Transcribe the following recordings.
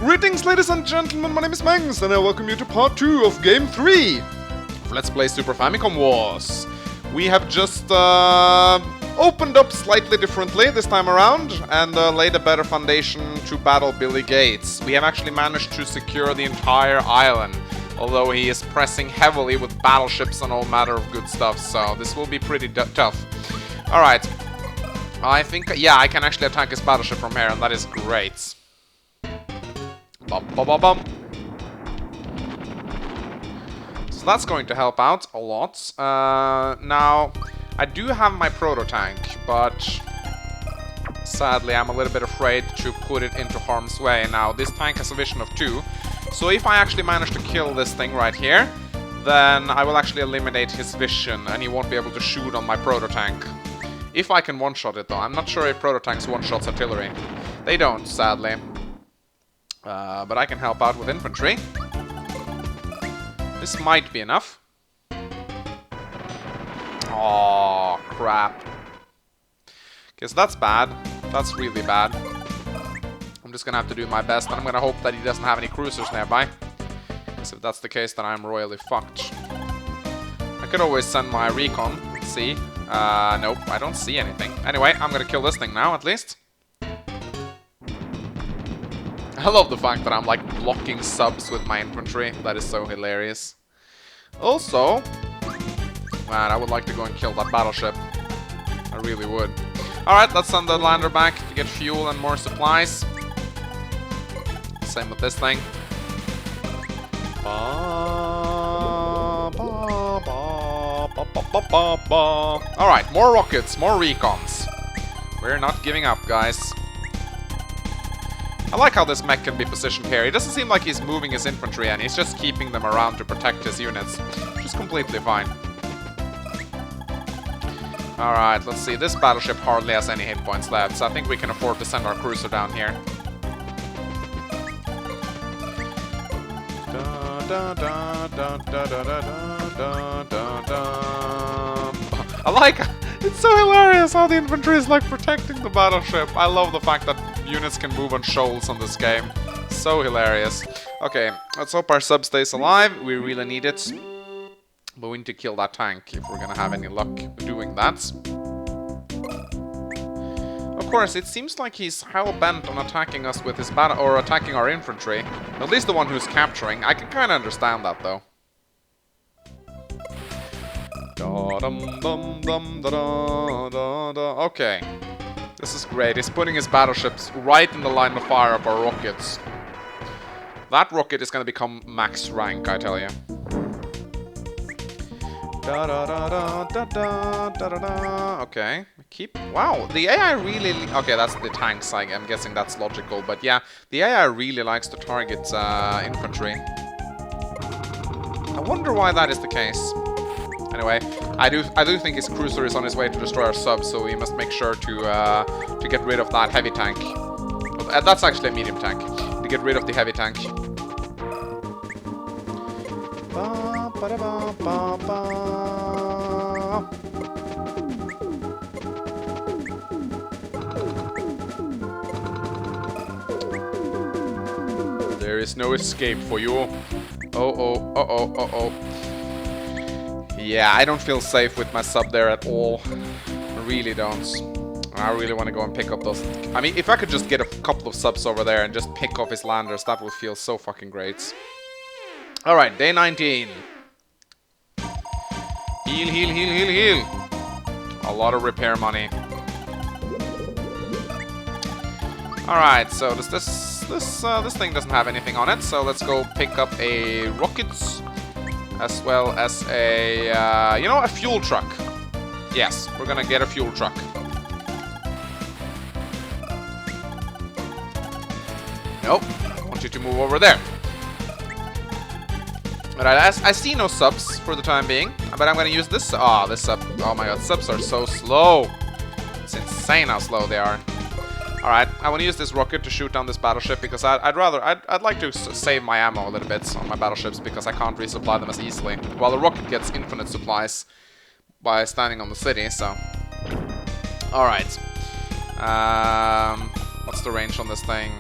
Greetings, ladies and gentlemen, my name is Mangs, and I welcome you to part 2 of Game 3 of Let's Play Super Famicom Wars. We have just opened up slightly differently this time around, and laid a better foundation to battle Billy Gates. We have actually managed to secure the entire island, although he is pressing heavily with battleships and all matter of good stuff, so this will be pretty tough. Alright, I think, yeah, I can actually attack his battleship from here, and that is great. Bum, bum, bum, bum. So that's going to help out a lot. Now, I do have my proto-tank, but sadly I'm a little bit afraid to put it into harm's way. Now, this tank has a vision of 2, so if I actually manage to kill this thing right here, then I will actually eliminate his vision, and he won't be able to shoot on my proto-tank. If I can one-shot it, though. I'm not sure if proto-tanks one-shots artillery. They don't, sadly. But I can help out with infantry. This might be enough. Oh, crap. Okay, so that's bad. That's really bad. I'm just gonna have to do my best, and I'm gonna hope that he doesn't have any cruisers nearby. Because if that's the case, then I'm royally fucked. I could always send my recon. Let's see. Nope, I don't see anything. Anyway, I'm gonna kill this thing now, at least. I love the fact that I'm like blocking subs with my infantry. That is so hilarious. Also, man, I would like to go and kill that battleship. I really would. Alright, let's send the lander back to get fuel and more supplies. Same with this thing. Alright, more rockets, more recons. We're not giving up, guys. I like how this mech can be positioned here. It doesn't seem like he's moving his infantry, and he's just keeping them around to protect his units, which is completely fine. Alright, let's see. This battleship hardly has any hit points left, so I think we can afford to send our cruiser down here. I like... It's so hilarious how the infantry is like protecting the battleship. I love the fact that units can move on shoals on this game. So hilarious. Okay, let's hope our sub stays alive. We really need it. But we need to kill that tank if we're gonna have any luck doing that. Of course, it seems like he's hell-bent on attacking us with his battle, or attacking our infantry. At least the one who's capturing. I can kind of understand that, though. Okay. This is great. He's putting his battleships right in the line of fire of our rockets. That rocket is going to become max rank, I tell you. Okay. Keep... Wow, the AI really... Okay, that's the tanks. I'm guessing that's logical. But yeah, the AI really likes to target infantry. I wonder why that is the case. Anyway, I do think his cruiser is on his way to destroy our subs, so we must make sure to get rid of that heavy tank. That's actually a medium tank. To get rid of the heavy tank. There is no escape for you. Uh-oh. Yeah, I don't feel safe with my sub there at all. I really don't. I really want to go and pick up those... I mean, if I could just get a couple of subs over there and just pick off his landers, that would feel so fucking great. Alright, day 19. Heal. A lot of repair money. Alright, so this thing doesn't have anything on it, so let's go pick up a rockets. As well as a, you know, a fuel truck. Yes, we're gonna get a fuel truck. Nope, I want you to move over there. Alright, I see no subs for the time being, but I'm gonna use this. Oh, this sub. Oh my god, subs are so slow. It's insane how slow they are. Alright, I want to use this rocket to shoot down this battleship because I'd like to save my ammo a little bit on my battleships because I can't resupply them as easily. While the rocket gets infinite supplies by standing on the city, so... Alright. What's the range on this thing?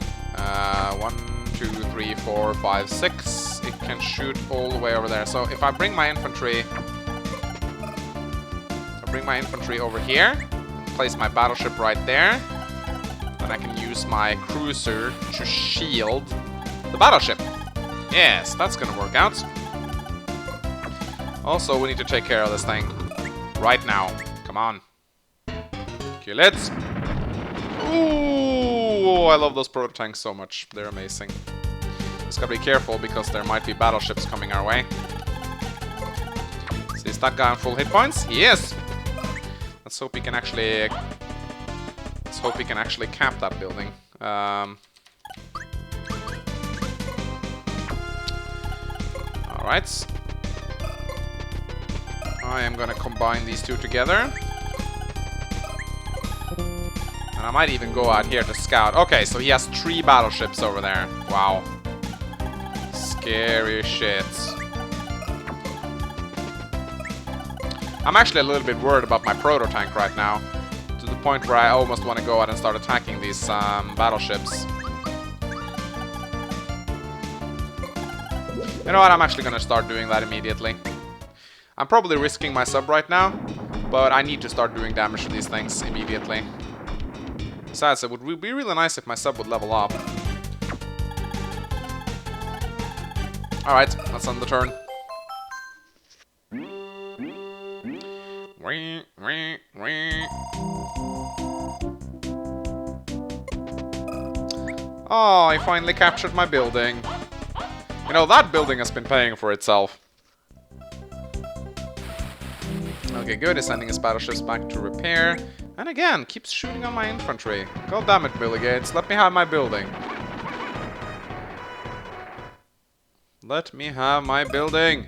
1, 2, 3, 4, 5, 6. It can shoot all the way over there. So if I bring my infantry... over here, place my battleship right there, then I can use my cruiser to shield the battleship. Yes, that's gonna work out. Also, we need to take care of this thing right now. Come on. Kill it. Ooh, I love those proto-tanks so much. They're amazing. Just gotta be careful because there might be battleships coming our way. So is that guy on full hit points? He is. Let's hope he can actually... cap that building. Alright. I am gonna combine these two together. And I might even go out here to scout. Okay, so he has 3 battleships over there. Wow. Scary shit. I'm actually a little bit worried about my proto-tank right now. To the point where I almost want to go out and start attacking these battleships. You know what, I'm actually gonna start doing that immediately. I'm probably risking my sub right now, but I need to start doing damage to these things immediately. Besides, it would be really nice if my sub would level up. Alright, let's end the turn. Oh, I finally captured my building. You know, that building has been paying for itself. Okay, good. He's sending his battleships back to repair. And again, keeps shooting on my infantry. God damn it, Billy Gates. Let me have my building. Let me have my building.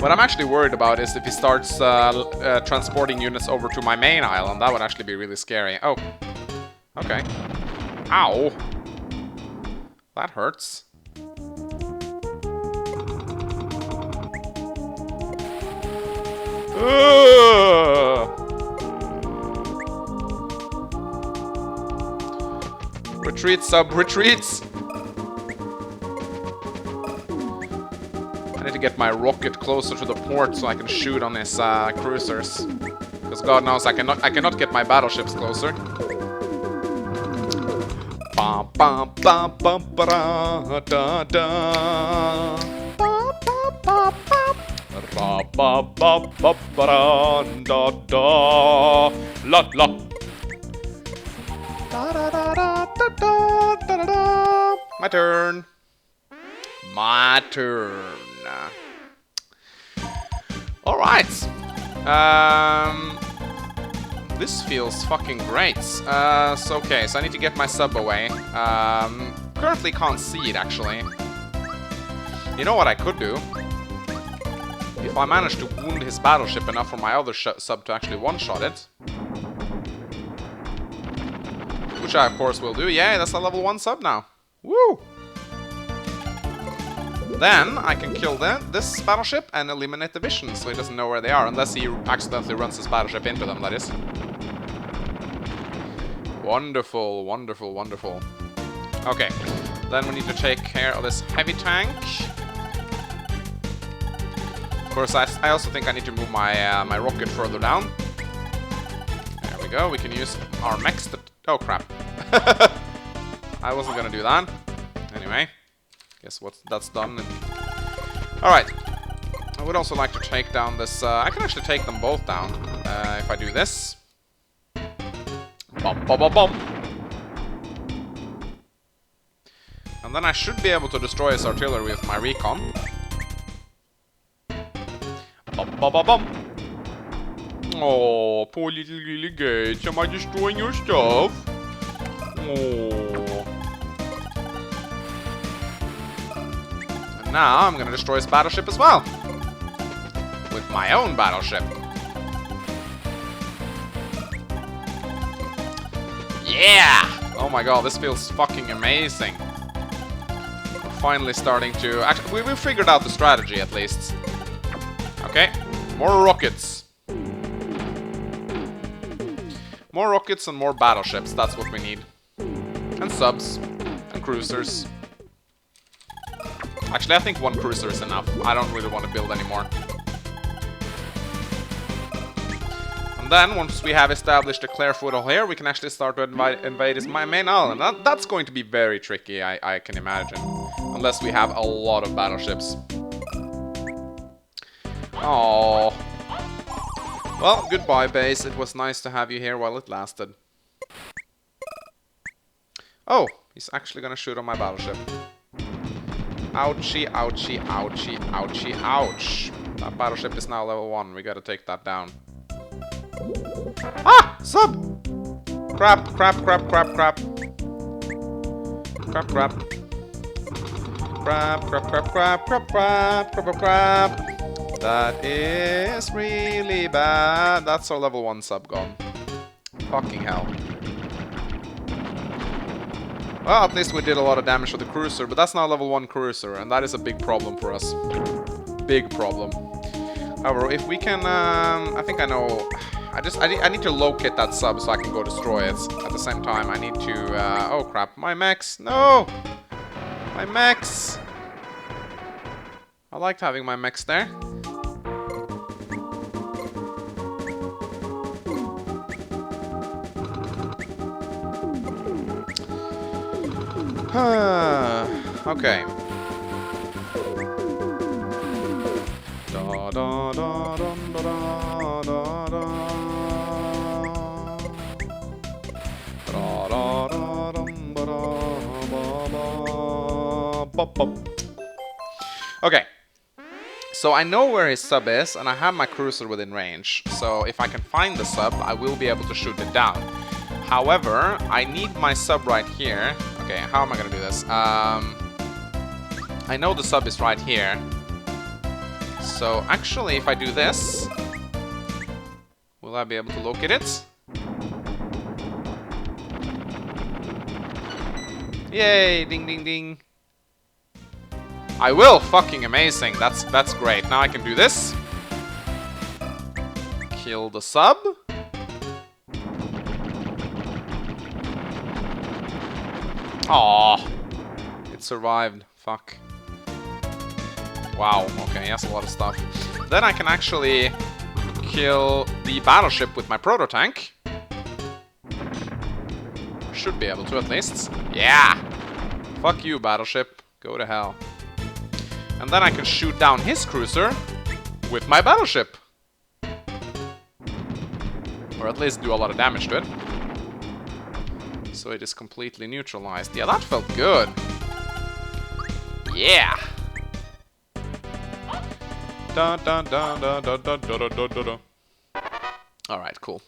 What I'm actually worried about is if he starts transporting units over to my main island. That would actually be really scary. Oh. Okay. Ow. That hurts. Retreat, sub, retreats! I need to get my rocket closer to the port so I can shoot on his cruisers. Because God knows I cannot get my battleships closer. Bum bum bum bum ba da da. Ra ba ba ba ba da da la la. Da da da da da da da. My turn. My turn. All right. This feels fucking great. So okay, so I need to get my sub away. Currently can't see it, actually. You know what I could do? If I manage to wound his battleship enough for my other sub to actually one-shot it. Which I, of course, will do. Yeah, that's a level 1 sub now. Woo! Then I can kill this battleship and eliminate the vision, so he doesn't know where they are, unless he accidentally runs his battleship into them, that is. Wonderful, wonderful, wonderful. Okay, then we need to take care of this heavy tank. Of course, I also think I need to move my my rocket further down. There we go. We can use our mechs to... Oh, crap. I wasn't gonna do that. Anyway, guess that's done. Alright. I would also like to take down this... I can actually take them both down if I do this. Bum, bum, bum, bum. And then I should be able to destroy his artillery with my recon. Bum, bum, bum, bum. Oh, poor little Billy Gates. Am I destroying your stuff? Oh. And now I'm gonna destroy his battleship as well. With my own battleship. Yeah! Oh my god, this feels fucking amazing. We're finally starting to... Actually, we figured out the strategy at least. Okay. More rockets. More rockets and more battleships. That's what we need. And subs. And cruisers. Actually, I think one cruiser is enough. I don't really want to build anymore. And then, once we have established a clear foothold here, we can actually start to invade his main island. That's going to be very tricky, I can imagine. Unless we have a lot of battleships. Oh. Well, goodbye, base. It was nice to have you here while it lasted. Oh, he's actually gonna shoot on my battleship. Ouchie, ouchie, ouchie, ouchie, ouch. That battleship is now level 1. We gotta take that down. Ah! Sub! Crap, crap, crap, crap, crap. Crap, crap. Crap, crap, crap, crap, crap, crap, crap, crap. That is really bad. That's our level 1 sub gone. Fucking hell. Well, at least we did a lot of damage to the cruiser, but that's not a level 1 cruiser, and that is a big problem for us. Big problem. However, if we can, I think I know. I need to locate that sub so I can go destroy it. At the same time, I need to, oh crap, my mechs, no! My mechs! I liked having my mechs there. Okay. Da da da dum da da da da. Da da da dum ba da ba ba. Bop bop. Okay. So I know where his sub is, and I have my cruiser within range. So if I can find the sub, I will be able to shoot it down. However, I need my sub right here. Okay, how am I gonna do this? I know the sub is right here. So actually, if I do this, will I be able to locate it? Yay! Ding ding ding. I will! Fucking amazing. That's great. Now I can do this. Kill the sub. Aww. It survived. Fuck. Wow. Okay, he has a lot of stuff. Then I can actually kill the battleship with my proto-tank. Should be able to, at least. Yeah! Fuck you, battleship. Go to hell. And then I can shoot down his cruiser with my battleship. Or at least do a lot of damage to it. So it is completely neutralized. Yeah, that felt good. Yeah! Dun dun dun dun dun dun dun dun dun dun. Alright, cool.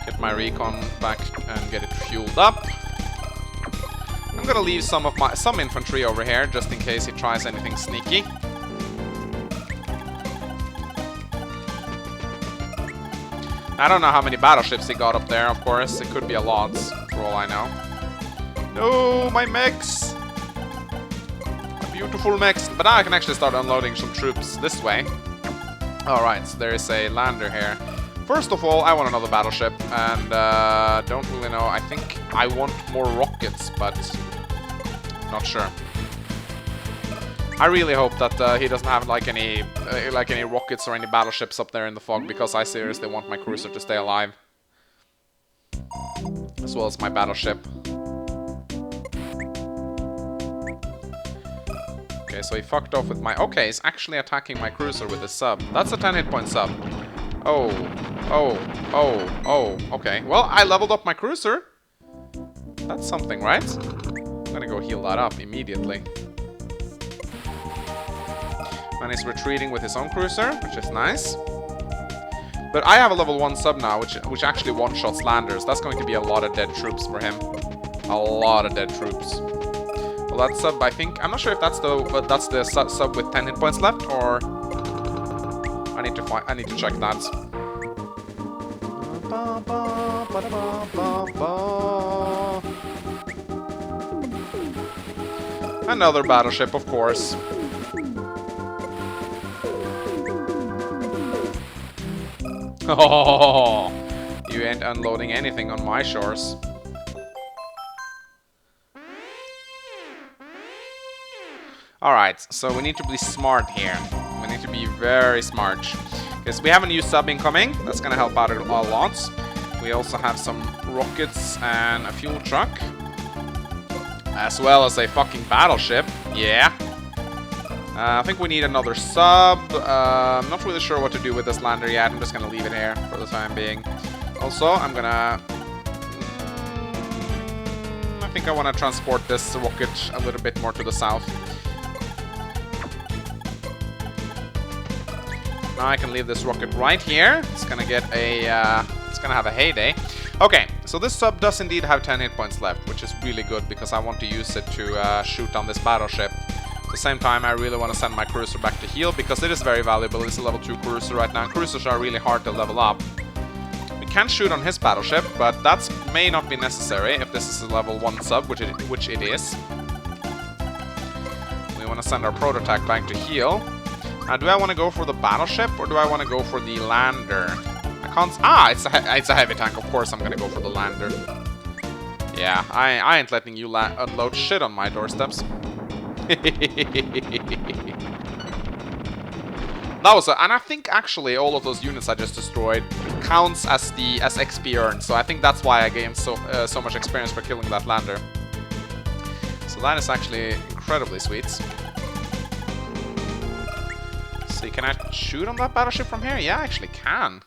Get my recon back and get it fueled up. I'm gonna leave some infantry over here just in case he tries anything sneaky. I don't know how many battleships he got up there, of course. It could be a lot, for all I know. No, my mechs! My beautiful mechs. But now I can actually start unloading some troops this way. Alright, so there is a lander here. First of all, I want another battleship. And, don't really know. I think I want more rockets, but not sure. I really hope that he doesn't have like any rockets or any battleships up there in the fog, because I seriously want my cruiser to stay alive, as well as my battleship. Okay, so he fucked off with my. Okay, he's actually attacking my cruiser with his sub. That's a 10 hit point sub. Oh, oh, oh, oh. Okay, well I leveled up my cruiser. That's something, right? I'm gonna go heal that up immediately. And he's retreating with his own cruiser, which is nice. But I have a level 1 sub now, which actually one-shots landers. That's going to be a lot of dead troops for him. A lot of dead troops. Well, that sub, I think... I'm not sure if that's the sub with 10 hit points left, or... I need to check that. Another battleship, of course. Oh, you ain't unloading anything on my shores. Alright, so we need to be smart here. We need to be very smart. Because we have a new sub incoming. That's gonna help out a lot. We also have some rockets and a fuel truck. As well as a fucking battleship. Yeah. I think we need another sub. I'm not really sure what to do with this lander yet. I'm just gonna leave it here for the time being. Also, I'm gonna... I think I want to transport this rocket a little bit more to the south. Now I can leave this rocket right here. It's gonna get a... it's gonna have a heyday. Okay, so this sub does indeed have 10 hit points left, which is really good because I want to use it to shoot on this battleship. At the same time, I really want to send my cruiser back to Heil because it is very valuable. It's a level 2 cruiser right now. Cruisers are really hard to level up. We can shoot on his battleship, but that may not be necessary if this is a level 1 sub, which it is. We want to send our prototype back to Heil. Now, do I want to go for the battleship or do I want to go for the lander? I can't... Ah, it's a heavy tank. Of course I'm going to go for the lander. Yeah, I ain't letting you unload shit on my doorsteps. That was and I think actually all of those units I just destroyed counts as XP earned, so I think that's why I gained so much experience for killing that lander. So that is actually incredibly sweet. See, can I shoot on that battleship from here? Yeah, I actually can.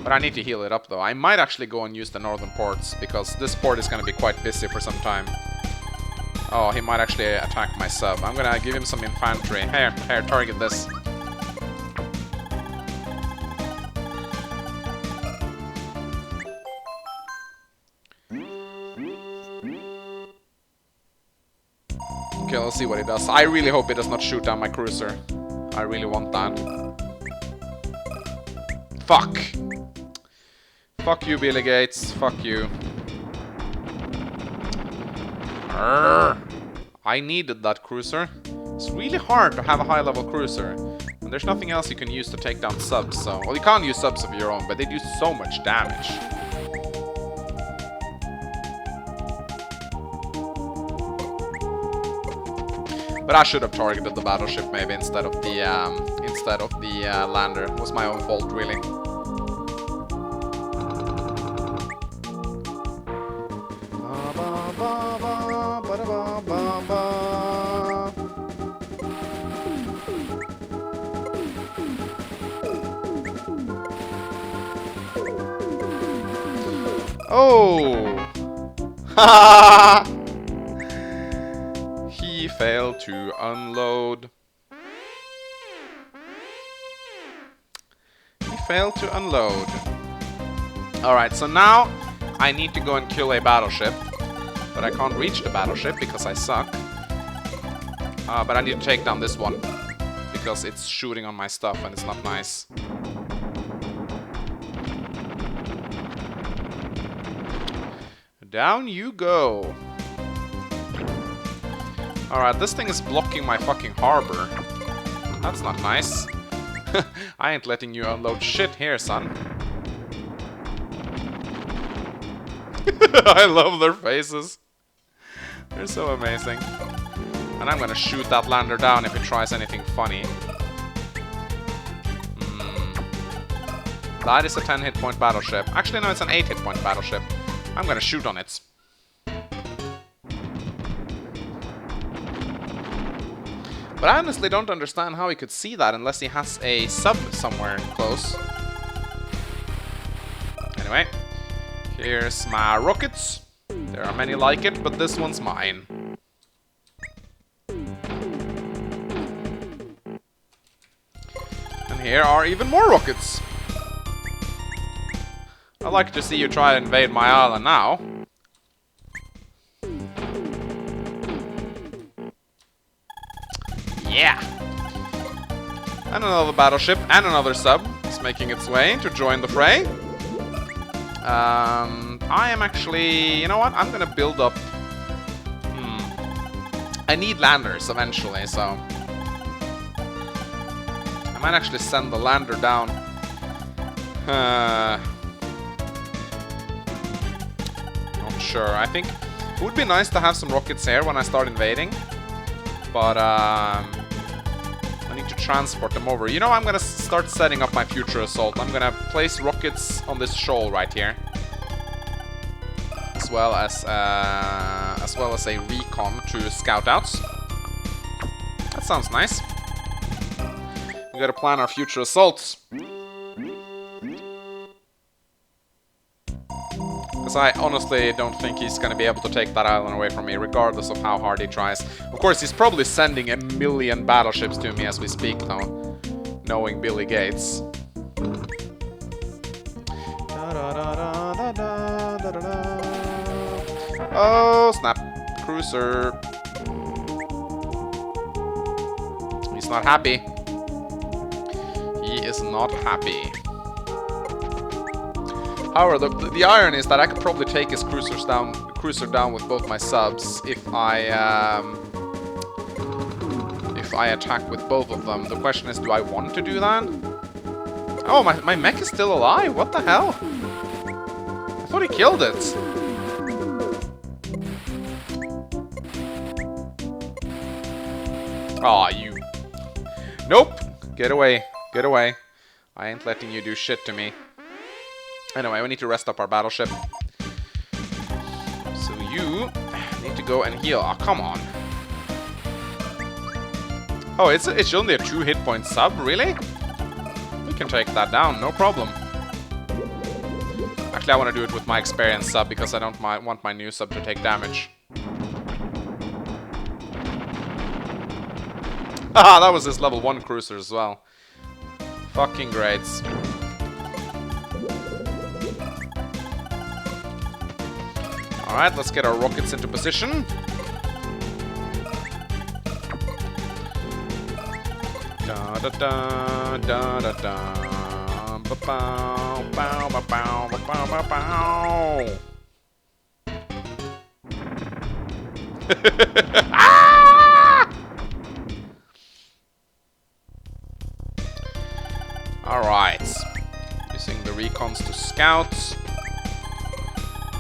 But I need to heal it up though. I might actually go and use the northern ports because this port is going to be quite busy for some time. Oh, he might actually attack my sub. I'm gonna give him some infantry. Here, target this. Okay, let's see what he does. I really hope he does not shoot down my cruiser. I really want that. Fuck! Fuck you, Billy Gates. Fuck you. I needed that cruiser. It's really hard to have a high-level cruiser. And there's nothing else you can use to take down subs, so... Well, you can't use subs of your own, but they do so much damage. But I should have targeted the battleship maybe instead of the lander. It was my own fault, really. Oh! Ha! He failed to unload. He failed to unload. Alright, so now I need to go and kill a battleship. But I can't reach the battleship because I suck. But I need to take down this one. Because it's shooting on my stuff and it's not nice. Down you go. Alright, this thing is blocking my fucking harbor. That's not nice. I ain't letting you unload shit here, son. I love their faces. They're so amazing. And I'm gonna shoot that lander down if it tries anything funny. That is a 10 hit point battleship. Actually, no, it's an 8 hit point battleship. I'm gonna shoot on it. But I honestly don't understand how he could see that unless he has a sub somewhere close. Anyway, here's my rockets. There are many like it, but this one's mine. And here are even more rockets. I'd like to see you try to invade my island now. Yeah! And another battleship and another sub is making its way to join the fray. I am actually... You know what? I'm gonna build up... I need landers eventually, so... might actually send the lander down. Not sure. I think it would be nice to have some rockets here when I start invading. But I need to transport them over. You know, I'm gonna start setting up my future assault. I'm gonna place rockets on this shoal right here. As well as a recon to scout outs. That sounds nice. We gotta plan our future assaults. Because I honestly don't think he's gonna be able to take that island away from me, regardless of how hard he tries. Of course, he's probably sending a million battleships to me as we speak, though. Knowing Billy Gates. Oh, snap. Cruiser. He's not happy. He is not happy. However, the irony is that I could probably take his cruiser down with both my subs if I attack with both of them. The question is, do I want to do that? Oh, my mech is still alive. What the hell? I thought he killed it. Aw, you. Nope. Get away. Get away. I ain't letting you do shit to me. Anyway, we need to rest up our battleship. So you need to go and heal. Oh, come on. Oh, it's only a 2 hit point sub? Really? We can take that down, no problem. Actually, I want to do it with my experienced sub because I don't want my new sub to take damage. Haha, that was his level 1 cruiser as well. Fucking great. Alright, let's get our rockets into position. Da da da da da da. Ba bow bow ba bow ba bow ba bow. Ah! Alright. Using the recons to scout.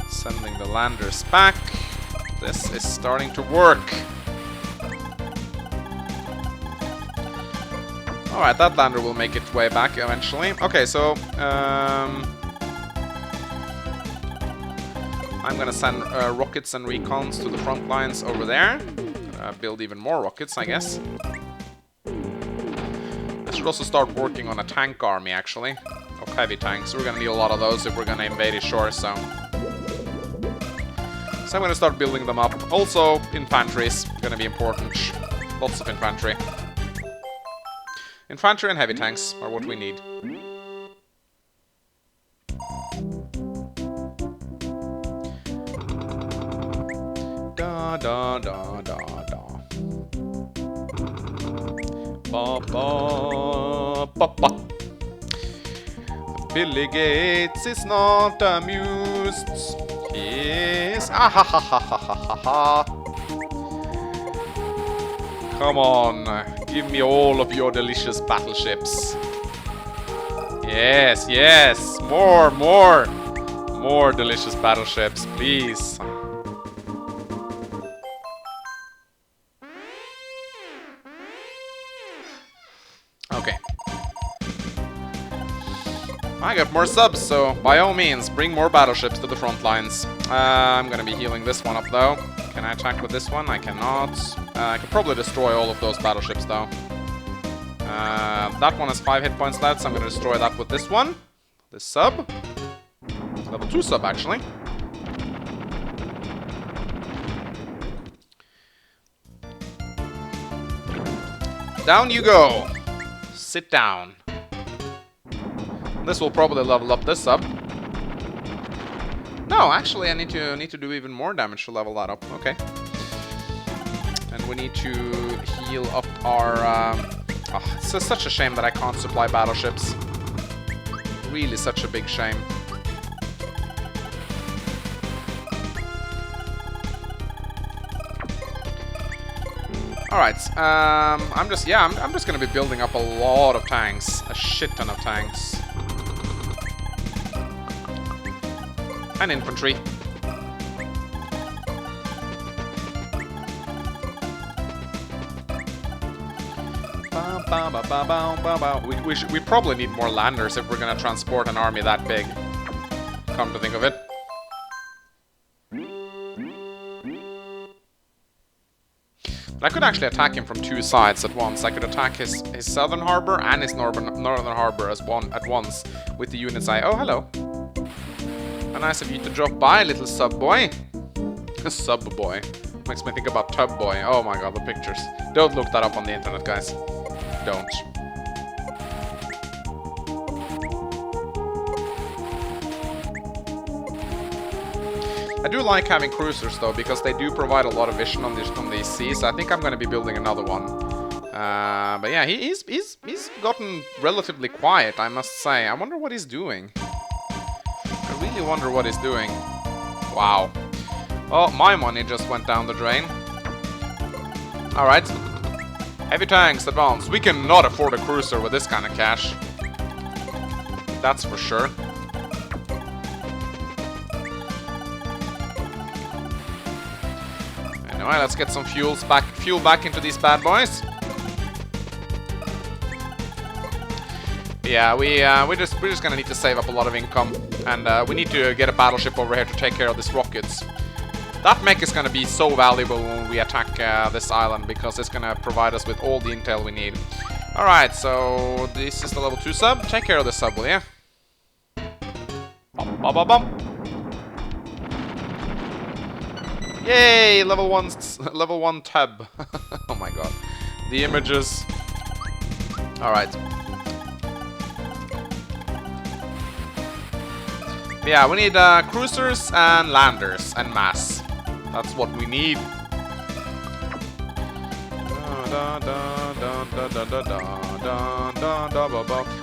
Sending the landers back. This is starting to work. Alright, that lander will make its way back eventually. Okay, so I'm gonna send rockets and recons to the front lines over there. Build even more rockets, I guess. I should also start working on a tank army, actually, of heavy tanks. We're gonna need a lot of those if we're gonna invade his shore, so I'm gonna start building them up. Also, infantry is gonna be important. Lots of infantry. Infantry and heavy tanks are what we need. Da da da da da. Ba ba ba ba. Billy Gates is not amused. Yes. Ah ha ha ha ha ha ha. Come on, give me all of your delicious battleships. Yes, yes, more delicious battleships, please. Okay. I got more subs, so by all means, bring more battleships to the front lines. I'm gonna be healing this one up, though. Can I attack with this one? I cannot. I could probably destroy all of those battleships, though. That one has 5 hit points left, so I'm gonna destroy that with this one. This sub. Level 2 sub, actually. Down you go. Sit down. This will probably level up this sub. No, actually, I need to do even more damage to level that up. Okay. And we need to heal up our. It's such a shame that I can't supply battleships. Really, such a big shame. Alright, I'm just gonna be building up a lot of tanks. A shit ton of tanks. And infantry. We probably need more landers if we're gonna transport an army that big. Come to think of it. But I could actually attack him from two sides at once. I could attack his southern harbor and his northern harbor at once with the units Oh, hello. Nice of you to drop by, little sub boy. Sub boy. Makes me think about Tub Boy. Oh my god, the pictures. Don't look that up on the internet, guys. Don't. I do like having cruisers though, because they do provide a lot of vision on these seas. I think I'm going to be building another one. But yeah, he's gotten relatively quiet, I must say. I wonder what he's doing. I really wonder what he's doing. Wow. Oh, my money just went down the drain. Alright. Heavy tanks, advance. We cannot afford a cruiser with this kind of cash. That's for sure. Anyway, let's get some fuel back into these bad boys. Yeah, we're just gonna need to save up a lot of income, and we need to get a battleship over here to take care of these rockets. That mech is gonna be so valuable when we attack this island, because it's gonna provide us with all the intel we need. Alright, so this is the level 2 sub. Take care of this sub, will ya? Bum, bum, bum, bum. Yay! Level 1 tab. Oh my god. The images. Alright. Yeah, we need cruisers and landers and mass. That's what we need.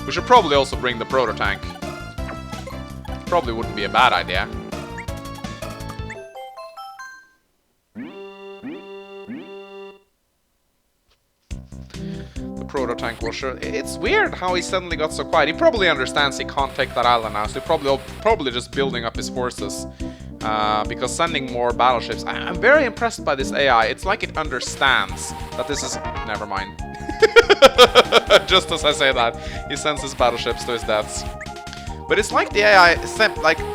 We should probably also bring the proto tank. Probably wouldn't be a bad idea. The proto tank will sure. It's weird how he suddenly got so quiet. He probably understands he can't take that island now, so he's probably just building up his forces. Because sending more battleships... I'm very impressed by this AI. It's like it understands that this is... Never mind. Just as I say that, he sends his battleships to his deaths. But it's like the AI,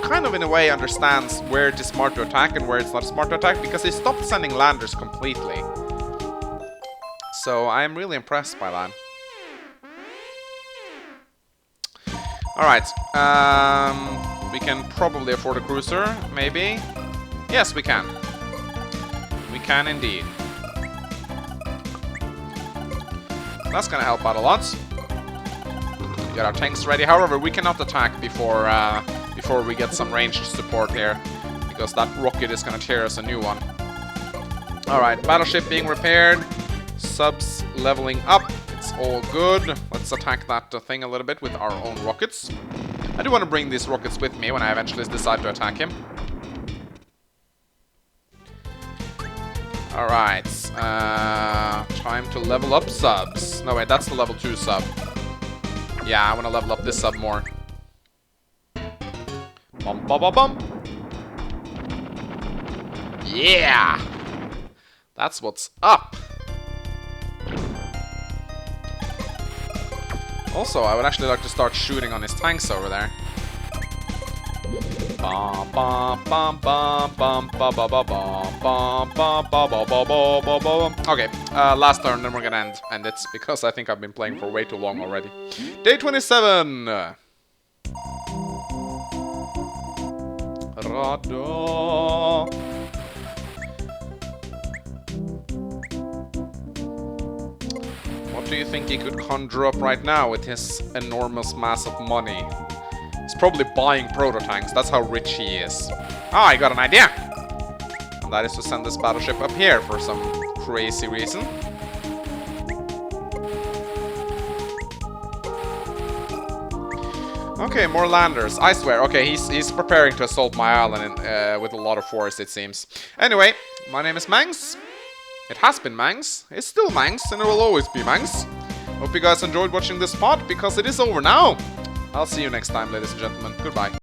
kind of in a way understands where it is smart to attack and where it's not smart to attack, because he stopped sending landers completely. So I'm really impressed by that. Alright, we can probably afford a cruiser, maybe. Yes, we can. We can indeed. That's gonna help out a lot. We got our tanks ready. However, we cannot attack before we get some ranged support here, because that rocket is gonna tear us a new one. Alright, battleship being repaired. Subs leveling up. It's all good. Let's attack that thing a little bit with our own rockets. I do want to bring these rockets with me when I eventually decide to attack him. Alright. Time to level up subs. No, wait, that's the level 2 sub. Yeah, I want to level up this sub more. Bum, bum, bum, bum. Yeah! That's what's up. Also, I would actually like to start shooting on his tanks over there. Okay, last turn, then we're gonna end it, because I think I've been playing for way too long already. Day 27! Rado. What do you think he could conjure up right now with his enormous mass of money? He's probably buying proto tanks. That's how rich he is. Ah, I got an idea! And that is to send this battleship up here for some crazy reason. Okay, more landers. I swear. Okay, he's preparing to assault my island with a lot of force, it seems. Anyway, my name is Mangs. It has been Mangs, it's still Mangs, and it will always be Mangs. Hope you guys enjoyed watching this part, because it is over now. I'll see you next time, ladies and gentlemen. Goodbye.